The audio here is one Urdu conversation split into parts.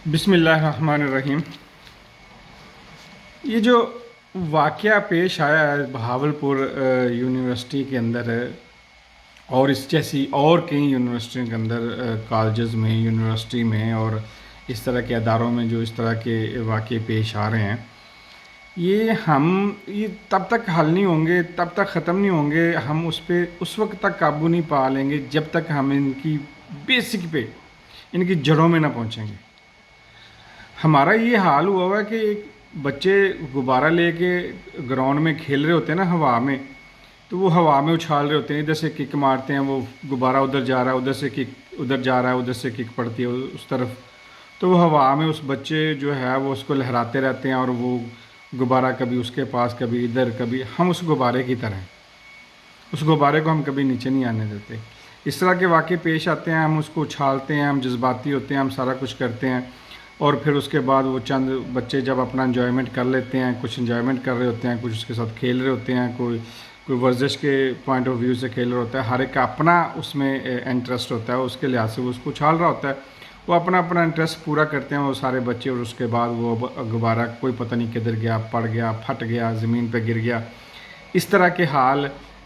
بسم اللہ الرحمن الرحیم۔ یہ جو واقعہ پیش آیا ہے بہاولپور یونیورسٹی کے اندر اور اس جیسی اور کئی یونیورسٹیوں کے اندر کالجز میں یونیورسٹی میں اور اس طرح کے اداروں میں جو اس طرح کے واقعے پیش آ رہے ہیں، یہ تب تک حل نہیں ہوں گے، تب تک ختم نہیں ہوں گے، ہم اس پہ اس وقت تک قابو نہیں پا لیں گے جب تک ہم ان کی بیسک پہ، ان کی جڑوں میں نہ پہنچیں گے۔ ہمارا یہ حال ہوا ہے کہ ایک بچے غبارہ لے کے گراؤنڈ میں کھیل رہے ہوتے ہیں نا ہوا میں، تو وہ ہوا میں اچھال رہے ہوتے ہیں، ادھر سے کک مارتے ہیں، وہ غبارہ ادھر جا رہا ہے، ادھر سے کک ادھر جا رہا ہے، ادھر سے کک پڑتی ہے اس طرف، تو وہ ہوا میں اس بچے جو ہے وہ اس کو لہراتے رہتے ہیں اور وہ غبارہ کبھی اس کے پاس، کبھی ادھر، کبھی ہم اس غبارے کی طرح ہیں، اس غبارے کو ہم کبھی نیچے نہیں آنے دیتے۔ اس طرح کے واقعے پیش آتے ہیں، ہم اس کو اچھالتے ہیں، ہم جذباتی ہوتے ہیں، ہم سارا کچھ کرتے ہیں، اور پھر اس کے بعد وہ چند بچے جب اپنا انجوائمنٹ کر لیتے ہیں، کچھ انجوائمنٹ کر رہے ہوتے ہیں، کچھ اس کے ساتھ کھیل رہے ہوتے ہیں، کوئی ورزش کے پوائنٹ آف ویو سے کھیل رہا ہوتا ہے، ہر ایک کا اپنا اس میں انٹرسٹ ہوتا ہے، اس کے لحاظ سے وہ اس کو اچھال رہا ہوتا ہے، وہ اپنا اپنا انٹرسٹ پورا کرتے ہیں وہ سارے بچے، اور اس کے بعد وہ غبارہ کوئی پتہ نہیں کدھر گیا، پڑ گیا، پھٹ گیا، زمین پہ گر گیا۔ اس طرح کے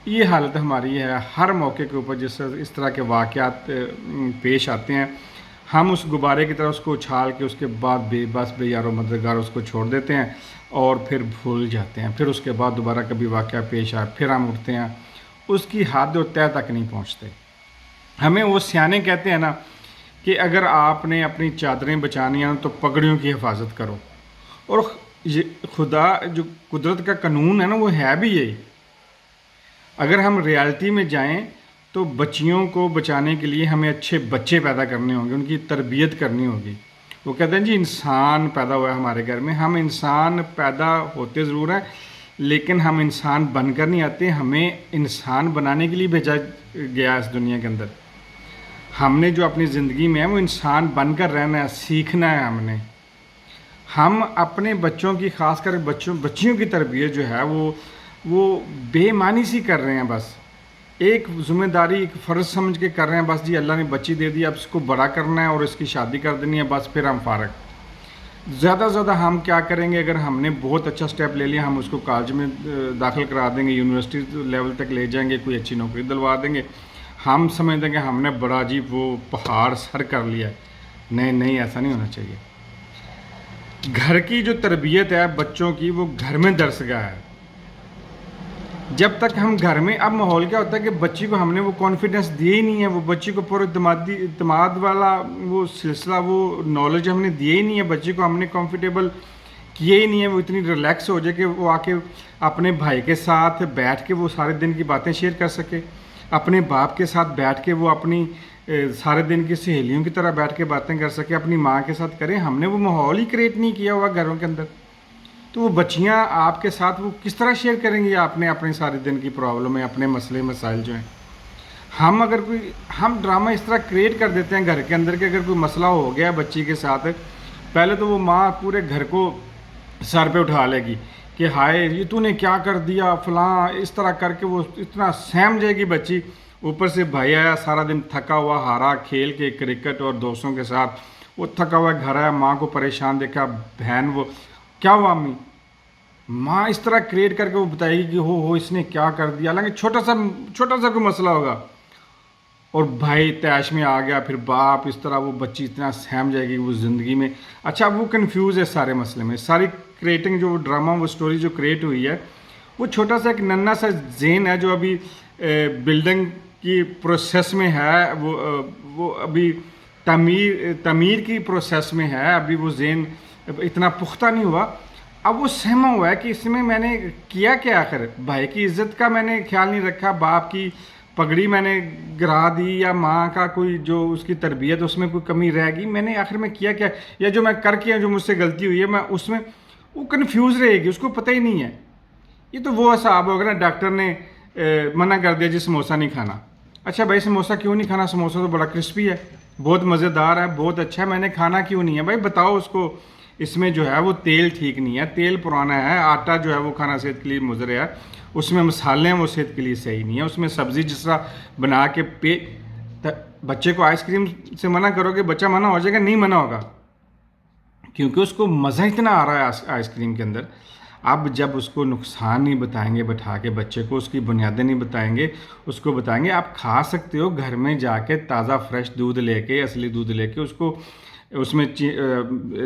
یہ حالت ہماری ہے ہر موقع کے اوپر، جس اس طرح کے واقعات پیش آتے ہیں، ہم اس غبارے کی طرح اس کو اچھال کے اس کے بعد بے یار و مددگار اس کو چھوڑ دیتے ہیں اور پھر بھول جاتے ہیں، پھر اس کے بعد دوبارہ کبھی واقعہ پیش آئے پھر ہم اٹھتے ہیں، اس کی حد و تہ تک نہیں پہنچتے۔ ہمیں وہ سیانے کہتے ہیں نا کہ اگر آپ نے اپنی چادریں بچانی ہیں تو پگڑیوں کی حفاظت کرو، اور یہ خدا جو قدرت کا قانون ہے نا وہ ہے بھی یہی۔ اگر ہم ریالٹی میں جائیں تو بچیوں کو بچانے کے لیے ہمیں اچھے بچے پیدا کرنے ہوں گے، ان کی تربیت کرنی ہوگی۔ وہ کہتے ہیں جی انسان پیدا ہوا ہے ہمارے گھر میں، ہم انسان پیدا ہوتے ضرور ہیں لیکن ہم انسان بن کر نہیں آتے، ہمیں انسان بنانے کے لیے بھیجا گیا اس دنیا کے اندر۔ ہم نے جو اپنی زندگی میں ہے وہ انسان بن کر رہنا ہے، سیکھنا ہے ہم نے۔ ہم اپنے بچوں کی، خاص کر بچیوں کی تربیت جو ہے وہ بے معنی سی کر رہے ہیں، بس ایک ذمہ داری، ایک فرض سمجھ کے کر رہے ہیں، بس جی اللہ نے بچی دے دی، اب اس کو بڑا کرنا ہے اور اس کی شادی کر دینی ہے، بس پھر ہم فارغ۔ زیادہ سے زیادہ ہم کیا کریں گے، اگر ہم نے بہت اچھا سٹیپ لے لیا، ہم اس کو کالج میں داخل کرا دیں گے، یونیورسٹی لیول تک لے جائیں گے، کوئی اچھی نوکری دلوا دیں گے، ہم سمجھتے ہیں کہ ہم نے بڑا جی وہ پہاڑ سر کر لیا۔ نہیں، ایسا نہیں ہونا چاہیے۔ گھر کی جو تربیت ہے بچوں کی، وہ گھر میں درس گاہ ہے۔ جب تک ہم گھر میں، اب ماحول کیا ہوتا ہے کہ بچی کو ہم نے وہ کانفیڈنس دیا ہی نہیں ہے، وہ بچی کو پر اعتماد والا وہ سلسلہ، وہ نالج ہم نے دیا ہی نہیں ہے، بچی کو ہم نے کمفرٹیبل کیا ہی نہیں ہے، وہ اتنی ریلیکس ہو جائے کہ وہ آ کے اپنے بھائی کے ساتھ بیٹھ کے وہ سارے دن کی باتیں شیئر کر سکے، اپنے باپ کے ساتھ بیٹھ کے وہ اپنی سارے دن کی سہیلیوں کی طرح بیٹھ کے باتیں کر سکے، اپنی ماں کے ساتھ کریں۔ ہم نے وہ ماحول ہی کریٹ نہیں کیا ہوا گھروں کے اندر، تو وہ بچیاں آپ کے ساتھ وہ کس طرح شیئر کریں گی آپ نے اپنے سارے دن کی پرابلمیں، اپنے مسئلے مسائل جو ہیں۔ ہم ڈرامہ اس طرح کریٹ کر دیتے ہیں گھر کے اندر کہ اگر کوئی مسئلہ ہو گیا بچی کے ساتھ، پہلے تو وہ ماں پورے گھر کو سر پہ اٹھا لے گی کہ ہائے یہ تو نے کیا کر دیا فلاں، اس طرح کر کے وہ اتنا سہم جائے گی بچی۔ اوپر سے بھائی آیا سارا دن تھکا ہوا، ہارا کھیل کے کرکٹ اور دوستوں کے ساتھ، وہ تھکا ہوا گھر آیا، ماں کو پریشان دیکھا، بہن وہ کیا ہوا امی، ماں اس طرح کریٹ کر کے وہ بتائے گی کہ ہو اس نے کیا کر دیا، حالانکہ چھوٹا سا کوئی مسئلہ ہوگا، اور بھائی تیش میں آ گیا، پھر باپ اس طرح، وہ بچی اتنا سہم جائے گی وہ زندگی میں۔ اچھا وہ کنفیوز ہے سارے مسئلے میں، ساری کریٹنگ جو ڈرامہ، وہ سٹوری جو کریٹ ہوئی ہے، وہ چھوٹا سا ایک ننھا سا ذہن ہے جو ابھی بلڈنگ کی پروسیس میں ہے، وہ ابھی تعمیر کی پروسیس میں ہے، ابھی وہ ذہن اتنا پختہ نہیں ہوا۔ اب وہ سہما ہوا ہے کہ اس میں نے کیا کیا، آخر بھائی کی عزت کا میں نے خیال نہیں رکھا، باپ کی پگڑی میں نے گرا دی، یا ماں کا کوئی جو اس کی تربیت اس میں کوئی کمی رہ گئی، میں نے آخر میں کیا کیا، یا جو میں کر کے جو مجھ سے غلطی ہوئی ہے میں اس میں، وہ کنفیوز رہے گی، اس کو پتہ ہی نہیں ہے۔ یہ تو وہ حساب ہوگا نا، ڈاکٹر نے منع کر دیا جی سموسہ نہیں کھانا، اچھا بھائی سموسہ کیوں نہیں کھانا، سموسہ تو بڑا کرسپی ہے، بہت مزیدار ہے، بہت اچھا ہے، میں نے کھانا کیوں نہیں ہے، بھائی بتاؤ اس کو، اس میں جو ہے وہ تیل ٹھیک نہیں ہے، تیل پرانا ہے، آٹا جو ہے وہ کھانا صحت کے لیے مضر ہے، اس میں مسالے ہیں وہ صحت کے لیے صحیح نہیں ہے، اس میں سبزی جس طرح بنا کے بچے کو آئس کریم سے منع کرو گے، بچہ منع ہو جائے گا؟ نہیں منع ہوگا۔ کیونکہ اس کو مزہ اتنا آ رہا ہے آئس کریم کے اندر. اب جب اس کو نقصان نہیں بتائیں گے بٹھا کے بچے کو، اس کی بنیادیں نہیں بتائیں گے، اس کو بتائیں گے آپ کھا سکتے ہو گھر میں جا کے تازہ فریش دودھ لے کے، اصلی دودھ لے کے، اس کو اس میں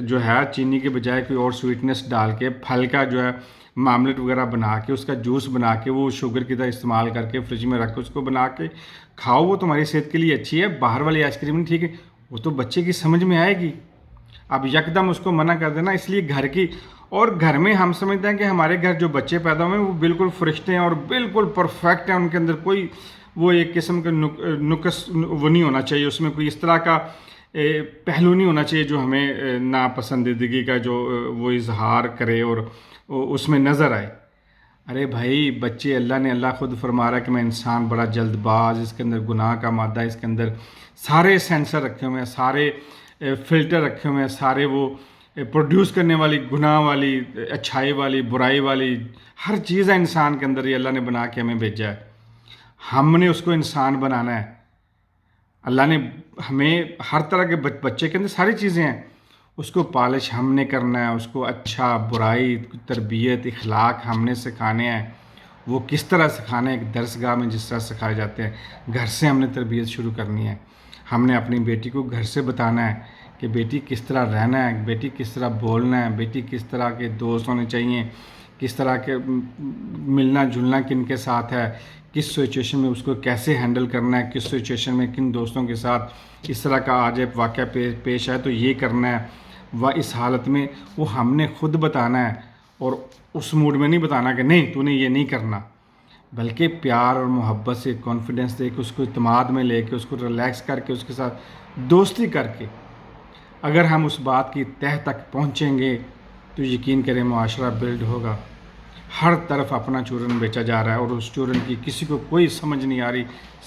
جو ہے چینی کے بجائے کوئی اور سویٹنس ڈال کے، پھل کا جو ہے ماملیٹ وغیرہ بنا کے، اس کا جوس بنا کے، وہ شوگر کی طرح استعمال کر کے فریج میں رکھ کے اس کو بنا کے کھاؤ، وہ تمہاری صحت کے لیے اچھی ہے. باہر والی آئس کریم نہیں ٹھیک ہے، وہ تو بچے کی سمجھ میں آئے گی. اب یکدم اس کو منع کر دینا. اس لیے گھر کی، اور گھر میں ہم سمجھتے ہیں کہ ہمارے گھر جو بچے پیدا ہوئے ہیں وہ بالکل فرشتے ہیں اور بالکل پرفیکٹ ہیں، ان کے اندر کوئی وہ ایک قسم کا نقص وہ نہیں ہونا چاہیے، اس میں کوئی اس طرح کا پہلو نہیں ہونا چاہیے جو ہمیں ناپسندیدگی کا جو وہ اظہار کرے اور اس میں نظر آئے. ارے بھائی بچے، اللہ خود فرما رہا ہے کہ میں انسان بڑا جلد باز، اس کے اندر گناہ کا مادہ ہے، اس کے اندر سارے سینسر رکھے ہوئے ہیں، سارے فلٹر رکھے ہوئے ہیں، سارے وہ پروڈیوس کرنے والی، گناہ والی، اچھائی والی، برائی والی ہر چیز ہے انسان کے اندر. یہ اللہ نے بنا کے ہمیں بھیجا ہے، ہم نے اس کو انسان بنانا ہے. اللہ نے ہمیں ہر طرح کے بچے کے اندر ساری چیزیں ہیں، اس کو پالش ہم نے کرنا ہے، اس کو اچھا برائی تربیت اخلاق ہم نے سکھانے ہیں. وہ کس طرح سکھانا ہے؟ ایک درس گاہ میں جس طرح سکھائے جاتے ہیں، گھر سے ہم نے تربیت شروع کرنی ہے. ہم نے اپنی بیٹی کو گھر سے بتانا ہے کہ بیٹی کس طرح رہنا ہے، بیٹی کس طرح بولنا ہے، بیٹی کس طرح کے دوست ہونے چاہیے، کس طرح کے ملنا جلنا کن کے ساتھ ہے، کس سچویشن میں اس کو کیسے ہینڈل کرنا ہے، کس سچویشن میں کن دوستوں کے ساتھ اس طرح کا آج واقعہ پیش آئے تو یہ کرنا ہے. اس حالت میں وہ ہم نے خود بتانا ہے، اور اس موڈ میں نہیں بتانا کہ نہیں تو نے یہ نہیں کرنا، بلکہ پیار اور محبت سے، کانفیڈنس دے کے، اس کو اعتماد میں لے کے، اس کو ریلیکس کر کے، اس کے ساتھ دوستی کر کے اگر ہم اس بات کی تہہ تک پہنچیں گے تو یقین کریں معاشرہ بلڈ ہوگا. ہر طرف اپنا چورن بیچا جا رہا ہے، اور اس چورن کی کسی کو کوئی سمجھ نہیں آ رہی،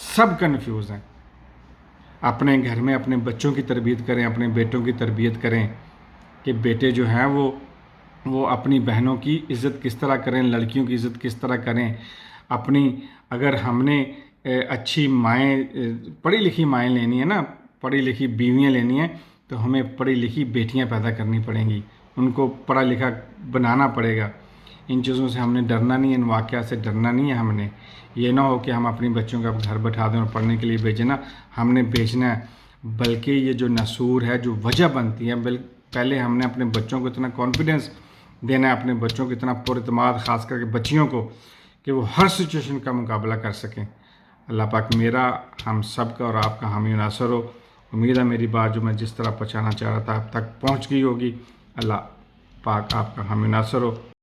سب کنفیوز ہیں. اپنے گھر میں اپنے بچوں کی تربیت کریں، اپنے بیٹوں کی تربیت کریں کہ بیٹے جو ہیں وہ اپنی بہنوں کی عزت کس طرح کریں، لڑکیوں کی عزت کس طرح کریں. اگر ہم نے اچھی مائیں، پڑھی لکھی مائیں لینی ہے نا، پڑھی لکھی بیویاں لینی ہیں، تو ہمیں پڑھی لکھی بیٹیاں پیدا کرنی پڑیں گی، ان کو پڑھا لکھا بنانا پڑے گا. ان چیزوں سے ہم نے ڈرنا نہیں ہے، ان واقعات سے ڈرنا نہیں ہے. ہم نے یہ نہ ہو کہ ہم اپنی بچوں کو گھر بٹھا دیں اور پڑھنے کے لیے بھیجیں. نا، ہم نے بھیجنا ہے، بلکہ یہ جو نسور ہے، جو وجہ بنتی ہے، پہلے ہم نے اپنے بچوں کو اتنا کانفیڈنس دینا ہے، اپنے بچوں کو اتنا پر اعتماد، خاص کر کے بچیوں کو، کہ وہ ہر سچویشن کا مقابلہ کر سکیں. اللہ پاک میرا، ہم سب کا اور آپ کا حامی و ناصر ہو. امید ہے میری بات جو میں جس طرح پہنچانا چاہ رہا تھا اب تک پہنچ گئی ہوگی. اللہ پاک آپ کا حامی و ناصر ہو.